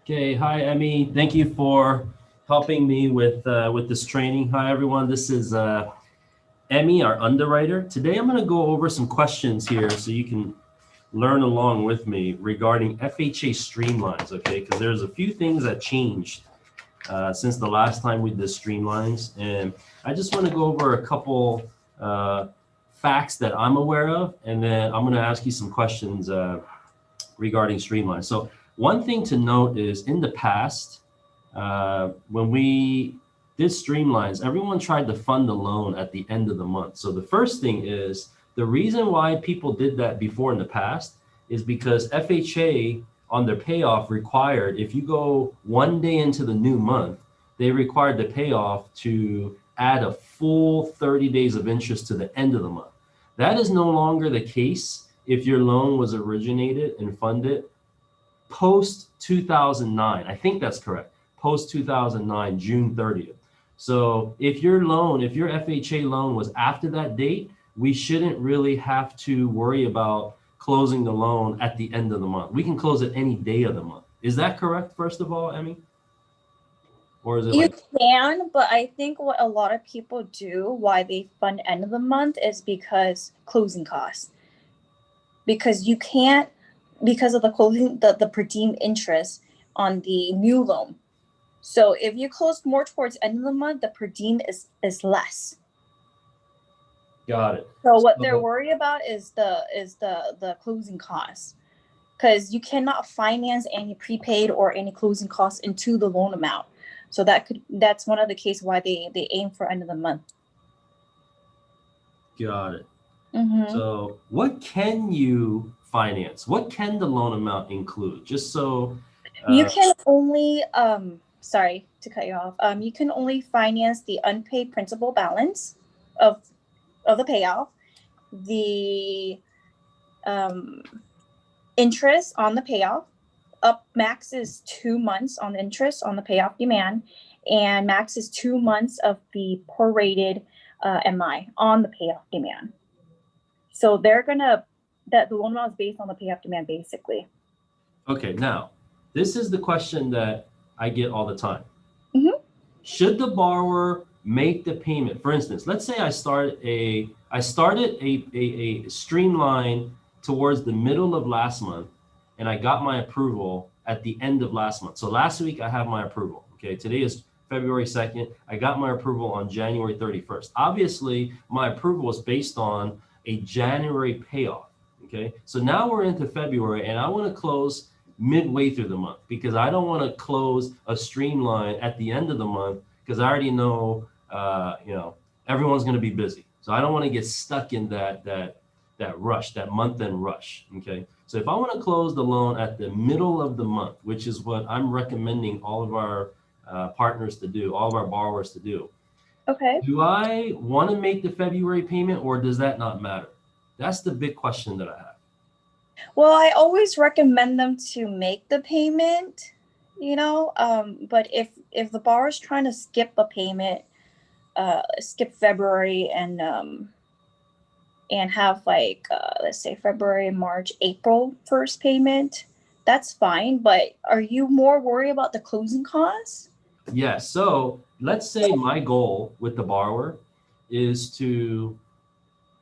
Okay, hi Emmy. Thank you for helping me with this training. Hi everyone, this is Emmy, our underwriter. Today I'm going to go over some questions here so you can learn along with me regarding FHA Streamlines, okay? Because there's a few things that changed since the last time we did Streamlines, and I just want to go over a couple facts that I'm aware of, and then I'm going to ask you some questions regarding Streamlines. So one thing to note is in the past, when we did Streamlines, everyone tried to fund the loan at the end of the month. So the first thing is, the reason why people did that before in the past is because FHA on their payoff required, if you go one day into the new month, they required the payoff to add a full 30 days of interest to the end of the month. That is no longer the case if your loan was originated and funded post 2009. I think that's correct. Post 2009, June 30th. So if your FHA loan was after that date, we shouldn't really have to worry about closing the loan at the end of the month. We can close it any day of the month. Is that correct, first of all, Emmy? Or is it You can, but I think what a lot of people do, why they fund end of the month, is because closing costs. Because you can't, because of the closing, the per diem interest on the new loan. So if you close more towards end of the month, the per diem is less. Got it. So what they're worried about is the closing costs, because you cannot finance any prepaid or any closing costs into the loan amount. So that's one of the cases why they aim for end of the month. Got it. Mm-hmm. So what can you finance? What can the loan amount include? Just so you can only sorry to cut you off. You can only finance the unpaid principal balance of the payoff, the interest on the payoff. Up max is 2 months on interest on the payoff demand, and max is 2 months of the prorated MI on the payoff demand. So the loan amount is based on the payoff demand, basically. Okay, now this is the question that I get all the time. Mm-hmm. Should the borrower make the payment? For instance, let's say I started a streamline towards the middle of last month, and I got my approval at the end of last month. So last week I have my approval. Okay, today is February 2nd. I got my approval on January 31st. Obviously, my approval is based on a January payoff. Okay, so now we're into February, and I want to close midway through the month because I don't want to close a streamline at the end of the month because I already know, everyone's going to be busy. So I don't want to get stuck in that rush, that month-end rush. Okay, so if I want to close the loan at the middle of the month, which is what I'm recommending all of our partners to do, all of our borrowers to do. Okay. Do I want to make the February payment, or does that not matter? That's the big question that I have. Well, I always recommend them to make the payment, but if the borrower is trying to skip a payment, skip February and have let's say February, March, April first payment, that's fine. But are you more worried about the closing costs? Yes. So let's say my goal with the borrower is to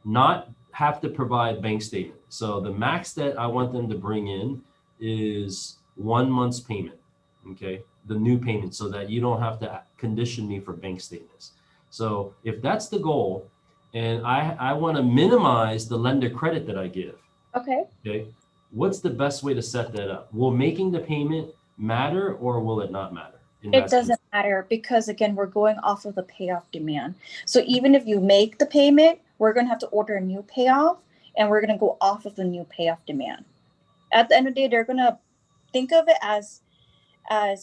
not have to provide bank statement. So the max that I want them to bring in is 1 month's payment, okay? The new payment, so that you don't have to condition me for bank statements. So if that's the goal, and I want to minimize the lender credit that I give, okay, what's the best way to set that up? Will making the payment matter, or will it not matter? It doesn't matter, because again, we're going off of the payoff demand. So even if you make the payment, we're going to have to order a new payoff, and we're going to go off of the new payoff demand. At the end of the day, they're going to think of it as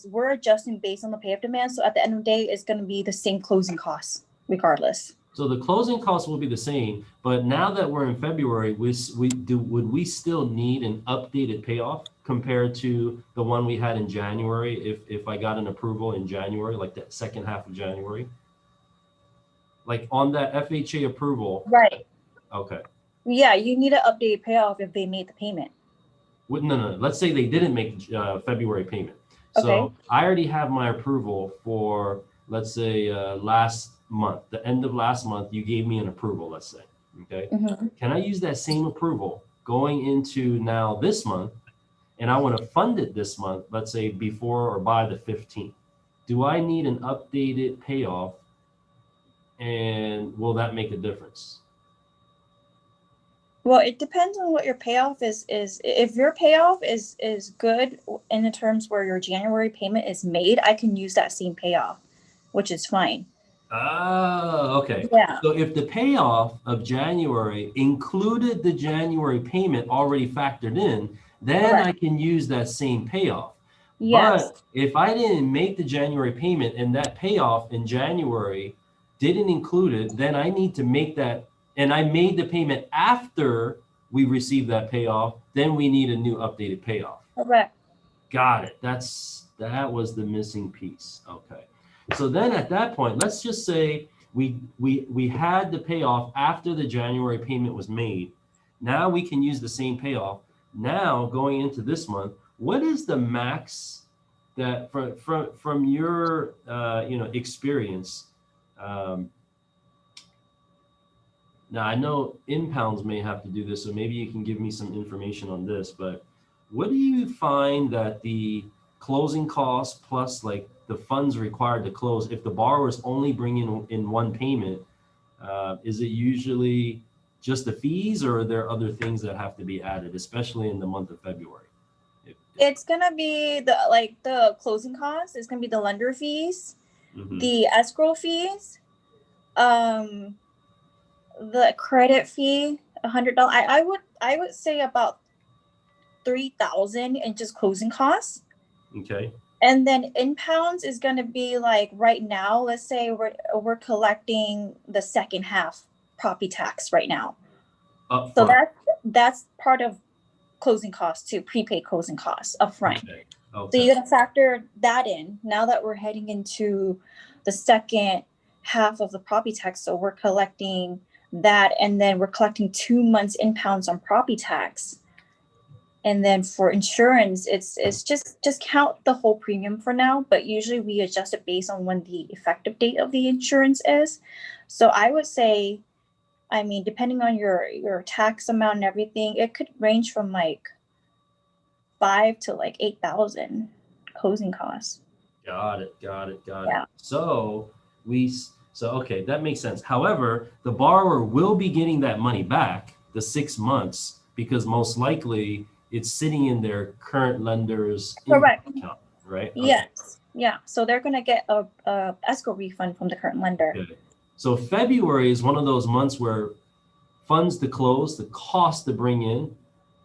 we're adjusting based on the payoff demand. So at the end of the day, it's going to be the same closing costs regardless. So the closing costs will be the same, but now that we're in February, would we still need an updated payoff compared to the one we had in January? If I got an approval in January, like the second half of January, like on that FHA approval, right? Okay. Yeah, you need an updated payoff if they made the payment. No. Let's say they didn't make February payment. So Okay. I already have my approval for, let's say, last month, the end of last month, you gave me an approval, let's say, okay? Mm-hmm. Can I use that same approval going into now this month, and I want to fund it this month, let's say before or by the 15th? Do I need an updated payoff, and will that make a difference? Well, it depends on what your payoff is. If your payoff is good in the terms where your January payment is made, I can use that same payoff, which is fine. Ah, okay. Yeah. So if the payoff of January included the January payment already factored in, then Correct. I can use that same payoff. Yes. But if I didn't make the January payment and that payoff in January didn't include it, then I need to make that, and I made the payment after we received that payoff, then we need a new updated payoff. Correct. Got it. That was the missing piece. Okay. So then at that point, let's just say we had the payoff after the January payment was made. Now we can use the same payoff. Now going into this month, what is the max that from your experience? Now I know impounds may have to do this, so maybe you can give me some information on this, but what do you find that the closing costs plus like the funds required to close, if the borrowers only bring in one payment, is it usually just the fees, or are there other things that have to be added, especially in the month of February? It's gonna be the closing costs. It's gonna be the lender fees, Mhm. the escrow fees, the credit fee, $100. I would say about 3,000 in just closing costs. Okay. And then impounds is going to be like right now, let's say we're collecting the second half property tax right now. Up So front. that's part of closing costs too, prepaid closing costs upfront. Okay. So Okay. you're going to factor that in now that we're heading into the second half of the property tax. So we're collecting that, and then we're collecting 2 months impounds on property tax. And then for insurance, it's just count the whole premium for now, but usually we adjust it based on when the effective date of the insurance is. So I would say, I mean, depending on your tax amount and everything, it could range from like 5 to like 8,000 closing costs. Got it. Yeah. So okay, that makes sense. However, the borrower will be getting that money back, the 6 months, because most likely it's sitting in their current lender's Correct. account, right? Okay. Yes. Yeah. So they're gonna get a escrow refund from the current lender. Okay. So February is one of those months where funds to close, the cost to bring in,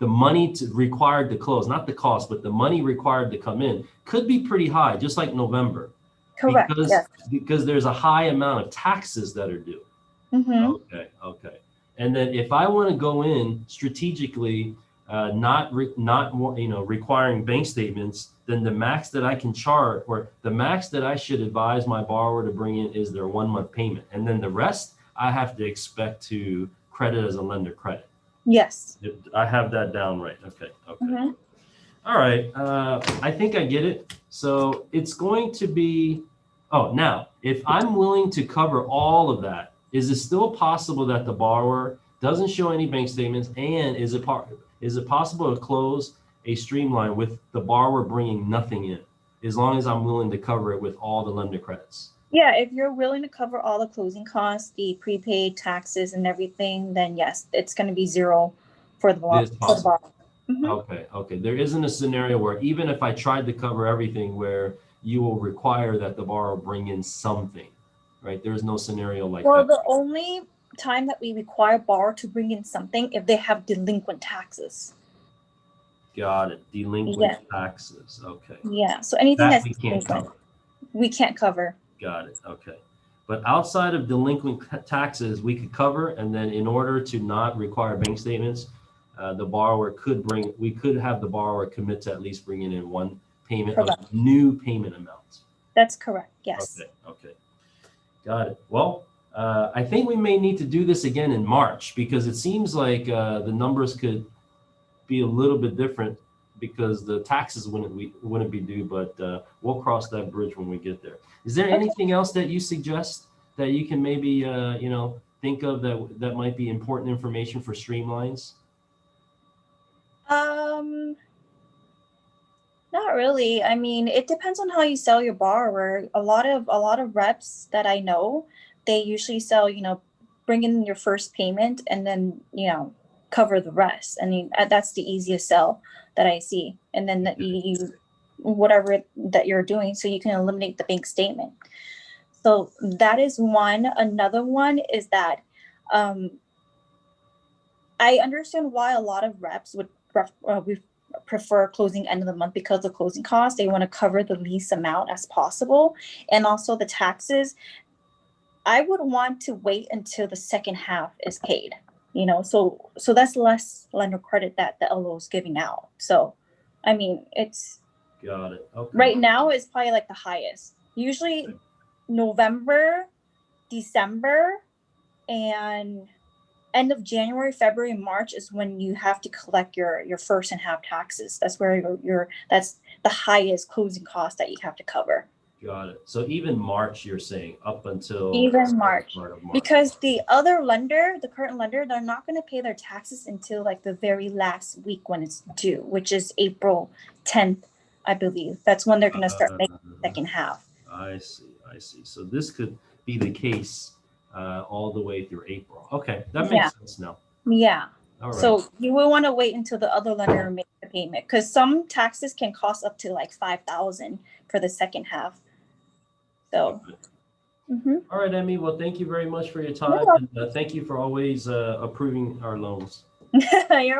the money required to close, not the cost, but the money required to come in could be pretty high, just like November. Correct. Yes. Because there's a high amount of taxes that are due. Mm-hmm. Okay. And then if I want to go in strategically, not requiring bank statements, then the max that I can charge, or the max that I should advise my borrower to bring in, is their 1 month payment, and then the rest I have to expect to credit as a lender credit. Yes. I have that down right. Okay. Mm-hmm. All right. I think I get it. So it's going to be, now, if I'm willing to cover all of that, is it still possible that the borrower doesn't show any bank statements, and is it possible to close a streamline with the borrower bringing nothing in, as long as I'm willing to cover it with all the lender credits? Yeah, if you're willing to cover all the closing costs, the prepaid taxes and everything, then yes, it's going to be zero for the It is possible. borrower. Mm-hmm. Okay. There isn't a scenario where, even if I tried to cover everything, where you will require that the borrower bring in something, right? There's no scenario like Well, that. the only time that we require borrower to bring in something if they have delinquent taxes. Got it. Delinquent taxes. Okay. Yeah. So anything That that's we can't delinquent, cover. we can't cover. Got it. Okay. But outside of delinquent taxes, we could cover, and then in order to not require bank statements, we could have the borrower commit to at least bringing in one payment of new payment amounts. That's correct. Yes. Okay. Got it. Well, I think we may need to do this again in March, because it seems like the numbers could be a little bit different because the taxes wouldn't be due, but we'll cross that bridge when we get there. Is there anything else that you suggest that you can maybe you know, think of that might be important information for Streamlines? Not really. I mean, it depends on how you sell your borrower. A lot of reps that I know, they usually sell, you know, bring in your first payment and then, you know, cover the rest. I mean, that's the easiest sell that I see. And then that you whatever that you're doing, so you can eliminate the bank statement. So that is one. Another one is that I understand why a lot of reps would prefer closing end of the month because of closing costs. They want to cover the least amount as possible, and also the taxes. I would want to wait until the second half is paid. You know, so that's less lender credit that the LO is giving out. So, I mean, it's Got it. Okay. right now is probably like the highest. Usually, November, December, and end of January, February, March is when you have to collect your first and half taxes. That's where that's the highest closing cost that you have to cover. Got it. So even March, you're saying up until Even March, part of March. because the other lender, the current lender, they're not going to pay their taxes until like the very last week when it's due, which is April 10th, I believe. That's when they're going to start making the second half. I see. So this could be the case all the way through April. Okay, that makes sense now. Yeah. All right. So you will want to wait until the other lender makes the payment, because some taxes can cost up to like $5,000 for the second half. So. All right, Emmy. Well, thank you very much for your time, and thank you for always approving our loans. You're